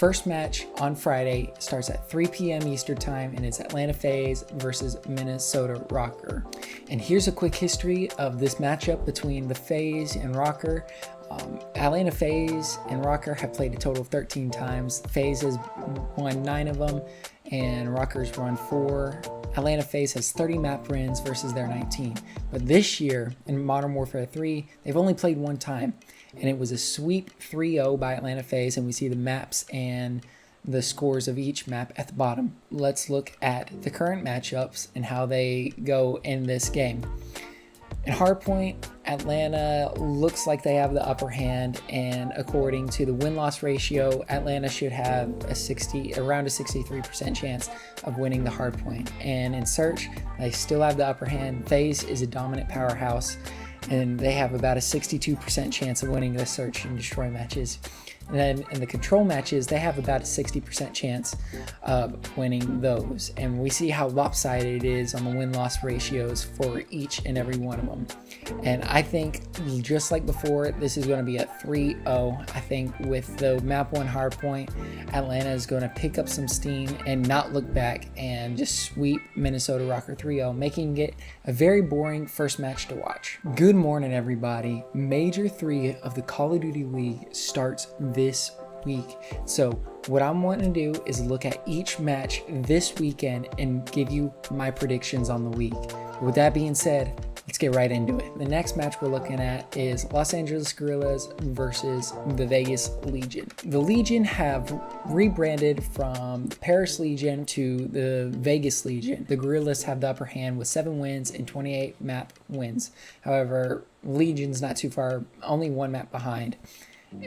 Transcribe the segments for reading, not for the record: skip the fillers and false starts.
First match on Friday starts at 3 p.m. Eastern time, and it's Atlanta FaZe versus Minnesota RØKKR. And here's a quick history of this matchup between the FaZe and RØKKR. Atlanta FaZe and RØKKR have played a total of 13 times. FaZe has won 9 of them, and RØKKR's won 4. Atlanta FaZe has 30 map wins versus their 19. But this year, in Modern Warfare 3, they've only played one time, and it was a sweep 3-0 by Atlanta FaZe, and we see the maps and the scores of each map at the bottom. Let's look at the current matchups and how they go in this game. In Hardpoint, Atlanta looks like they have the upper hand, and according to the win-loss ratio, Atlanta should have around a 63% chance of winning the Hardpoint. And in Search, they still have the upper hand. FaZe is a dominant powerhouse, and they have about a 62% chance of winning the Search and Destroy matches. And then in the Control matches, they have about a 60% chance of winning those. And we see how lopsided it is on the win-loss ratios for each and every one of them. And I think, just like before, this is going to be a 3-0. I think with the map 1 hardpoint, Atlanta is going to pick up some steam and not look back and just sweep Minnesota RØKKR 3-0, making it a very boring first match to watch. Good morning, everybody. Major 3 of the Call of Duty League starts this week. So what I'm wanting to do is look at each match this weekend and give you my predictions on the week. With that being said, let's get right into it. The next match we're looking at is Los Angeles Guerrillas versus the Vegas Legion. The Legion have rebranded from the Paris Legion to the Vegas Legion. The Guerrillas have the upper hand with 7 wins and 28 map wins. However, Legion's not too far, only 1 map behind.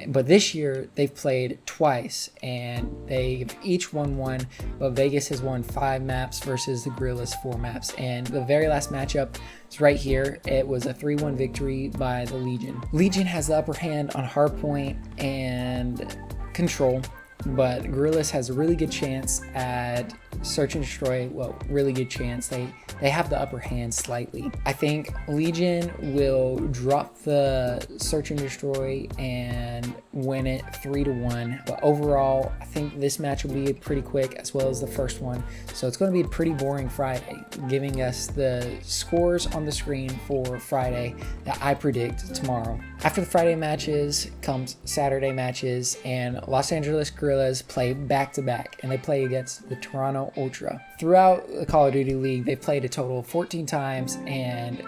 But this year they've played twice and they've each won 1, but Vegas has won 5 maps versus the Guerrillas 4 maps. And the very last matchup is right here. It was a 3-1 victory by the Legion. Legion has the upper hand on hardpoint and control, but Guerrillas has a really good chance at search and destroy. Well, really good chance. They have the upper hand slightly. I think Legion will drop the search and destroy and win it 3-1. But overall, I think this match will be pretty quick, as well as the first one. So it's going to be a pretty boring Friday, giving us the scores on the screen for Friday that I predict tomorrow. After the Friday matches comes Saturday matches, and Los Angeles Guerrillas play back-to-back, and they play against the Toronto Ultra. Throughout the Call of Duty League, they played a total of 14 times, and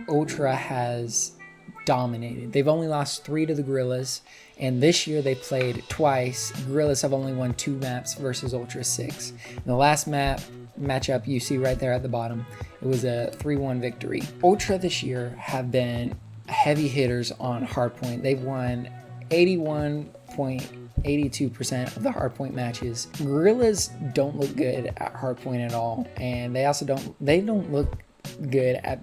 Ultra has dominated. They've only lost 3 to the Guerrillas, and this year they played twice. Guerrillas have only won 2 maps versus Ultra 6. And the last matchup you see right there at the bottom, it was a 3-1 victory. Ultra this year have been heavy hitters on hardpoint. They've won 81.82% of the hardpoint matches. Guerrillas don't look good at hardpoint at all, and they also don't look good at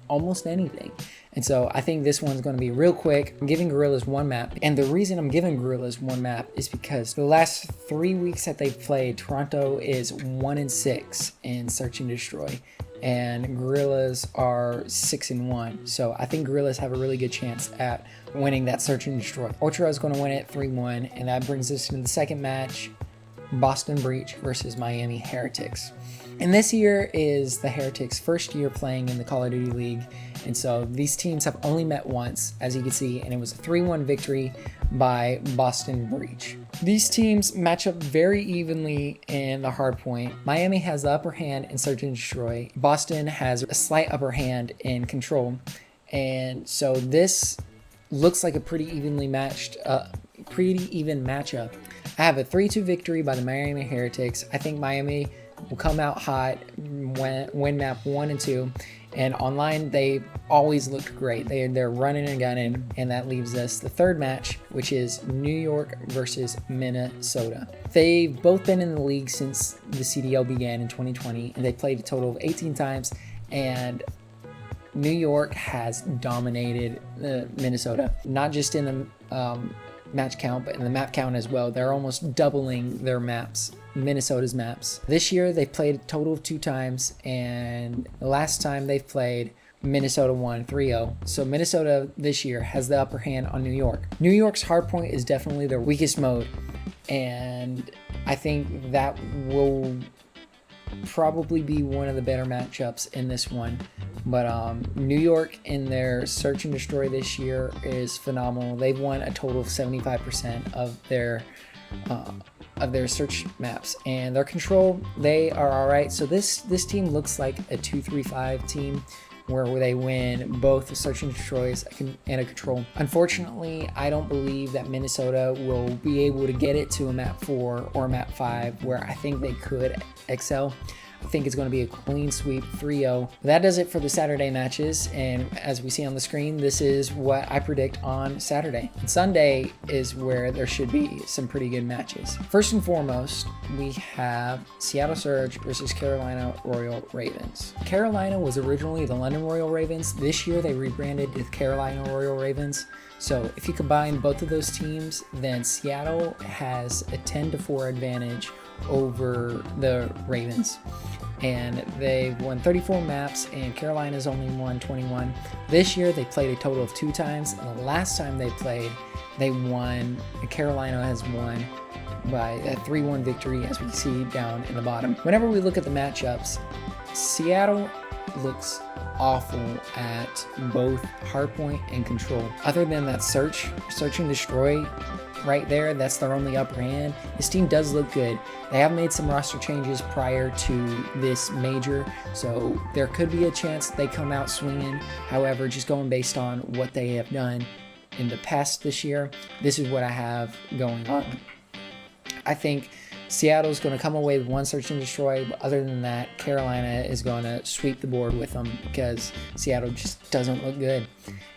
almost anything. And so I think this one's going to be real quick. I'm giving Guerrillas 1 map, and the reason I'm giving Guerrillas 1 map is because the last 3 weeks that they've played, Toronto is 1-6 in search and destroy, and Guerrillas are 6-1. So I think Guerrillas have a really good chance at winning that search and destroy. Ultra is going to win it 3-1, and that brings us to the second match, Boston Breach versus Miami Heretics. And this year is the Heretics' first year playing in the Call of Duty League, and so these teams have only met once, as you can see, and it was a 3-1 victory by Boston Breach. These teams match up very evenly in the hardpoint. Miami has the upper hand in search and destroy. Boston has a slight upper hand in control, and so this looks like a pretty even matchup. I have a 3-2 victory by the Miami Heretics. I think Miami will come out hot, win map 1 and 2, and online they always looked great. They're running and gunning, and that leaves us the third match, which is New York versus Minnesota. They've both been in the league since the CDL began in 2020, and they played a total of 18 times, and New York has dominated Minnesota, not just in the match count, but in the map count as well. They're almost doubling their maps, Minnesota's maps. This year they played a total of 2 times, and the last time they've played, Minnesota won 3-0. So Minnesota this year has the upper hand on New York. New York's hardpoint is definitely their weakest mode. and I think that will probably be one of the better matchups in this one. But New York in their search and destroy this year is phenomenal. They've won a total of 75% of their search maps, and their control, they are all right. So this team looks like a 2-3-5 team where they win both a search and destroys and a control. Unfortunately, I don't believe that Minnesota will be able to get it to a map 4 or a map 5 where I think they could excel. I think it's going to be a clean sweep, 3-0. That does it for the Saturday matches, and as we see on the screen, this is what I predict on Saturday. And Sunday is where there should be some pretty good matches. First and foremost, we have Seattle Surge versus Carolina Royal Ravens. Carolina was originally the London Royal Ravens. This year they rebranded to Carolina Royal Ravens. So if you combine both of those teams, then Seattle has a 10-4 advantage over the Ravens, and they've won 34 maps, and Carolina's only won 21. This year they played a total of 2 times, and the last time they played, they won. Carolina has won by a 3-1 victory, as we see down in the bottom. Whenever we look at the matchups, Seattle looks awful at both hardpoint and control. Other than that search and destroy right there, that's their only upper hand. This team does look good. They have made some roster changes prior to this major, so there could be a chance they come out swinging. However, just going based on what they have done in the past this year, this is what I have going on. I think Seattle's going to come away with 1 search and destroy, but other than that, Carolina is going to sweep the board with them because Seattle just doesn't look good.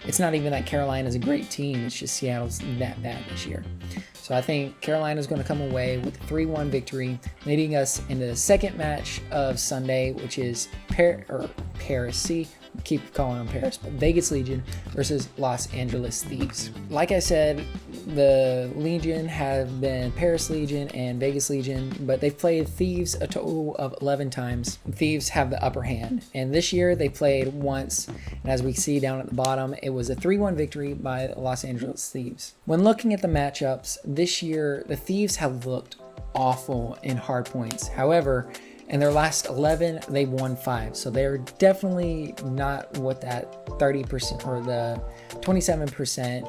It's not even that Carolina is a great team, it's just Seattle's that bad this year. So I think Carolina's going to come away with a 3-1 victory, leading us into the second match of Sunday, which is Paris. Keep calling them Paris, but Vegas Legion versus Los Angeles Thieves. Like I said, the Legion have been Paris Legion and Vegas Legion, but they've played Thieves a total of 11 times. Thieves have the upper hand, and this year they played once, and as we see down at the bottom, it was a 3-1 victory by Los Angeles Thieves. When looking at the matchups, this year the Thieves have looked awful in hardpoints. However, in their last 11, they've won 5. So they're definitely not what that 30% or the 27%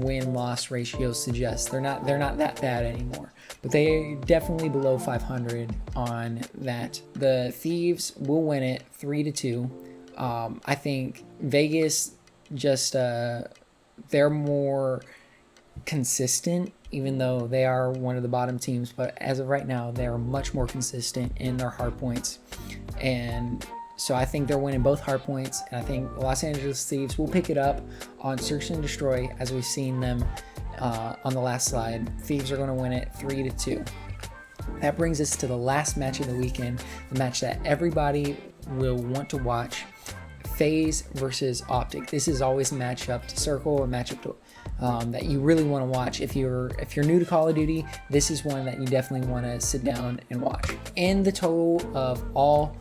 win-loss ratio suggests. They're not that bad anymore. But they're definitely below 500 on that. The Thieves will win it 3-2. I think Vegas just they're more consistent, even though they are one of the bottom teams, but as of right now, they are much more consistent in their hard points. And so I think they're winning both hard points, and I think Los Angeles Thieves will pick it up on search and destroy, as we've seen them on the last slide. Thieves are going to win it 3-2. That brings us to the last match of the weekend, the match that everybody will want to watch. FaZe versus OpTic. This is always a matchup to circle, a matchup to that you really want to watch. If you're new to Call of Duty, this is one that you definitely want to sit down and watch. In the total of all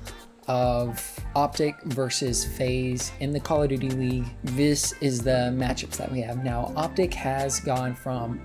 of OpTic versus FaZe in the Call of Duty League, this is the matchups that we have. Now, OpTic has gone from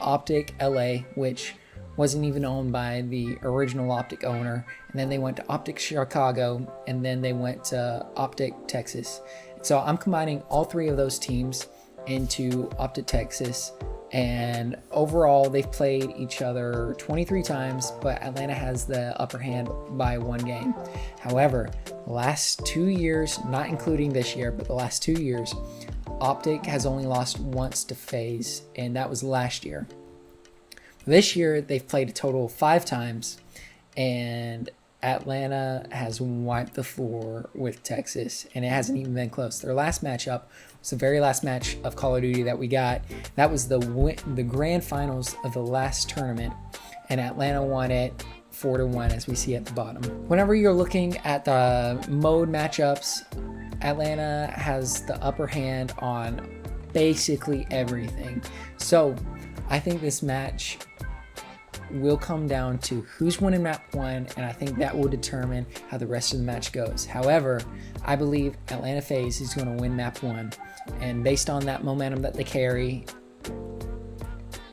OpTic LA, which wasn't even owned by the original OpTic owner, and then they went to OpTic Chicago, and then they went to OpTic Texas. So I'm combining all 3 of those teams into OpTic Texas, and overall they've played each other 23 times, but Atlanta has the upper hand by 1 game. However, the last 2 years, not including this year, but the last 2 years, OpTic has only lost once to FaZe, and that was last year. This year they've played a total of 5 times, and Atlanta has wiped the floor with Texas, and it hasn't even been close. Their last matchup was the very last match of Call of Duty that we got. That was the grand finals of the last tournament, and Atlanta won it 4-1, as we see at the bottom. Whenever you're looking at the mode matchups, Atlanta has the upper hand on basically everything. So I think this match will come down to who's winning map 1, and I think that will determine how the rest of the match goes. However, I believe Atlanta FaZe is going to win map 1, and based on that momentum that they carry,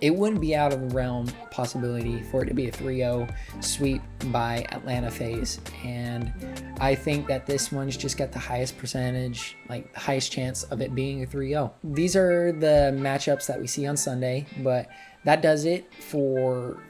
it wouldn't be out of the realm possibility for it to be a 3-0 sweep by Atlanta FaZe. And I think that this one's just got the highest percentage, like the highest chance of it being a 3-0. These are the matchups that we see on Sunday, but that does it for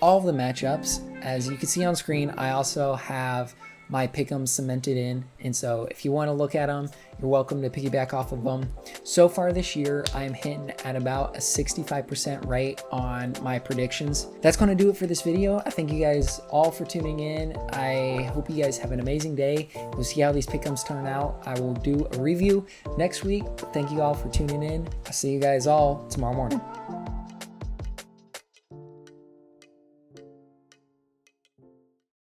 all of the matchups. As you can see on screen, I also have my pick'ems cemented in, and so if you want to look at them, you're welcome to piggyback off of them. So far this year, I am hitting at about a 65% rate on my predictions. That's going to do it for this video. I thank you guys all for tuning in. I hope you guys have an amazing day. We'll see how these pick'ems turn out. I will do a review next week. Thank you all for tuning in. I'll see you guys all tomorrow morning.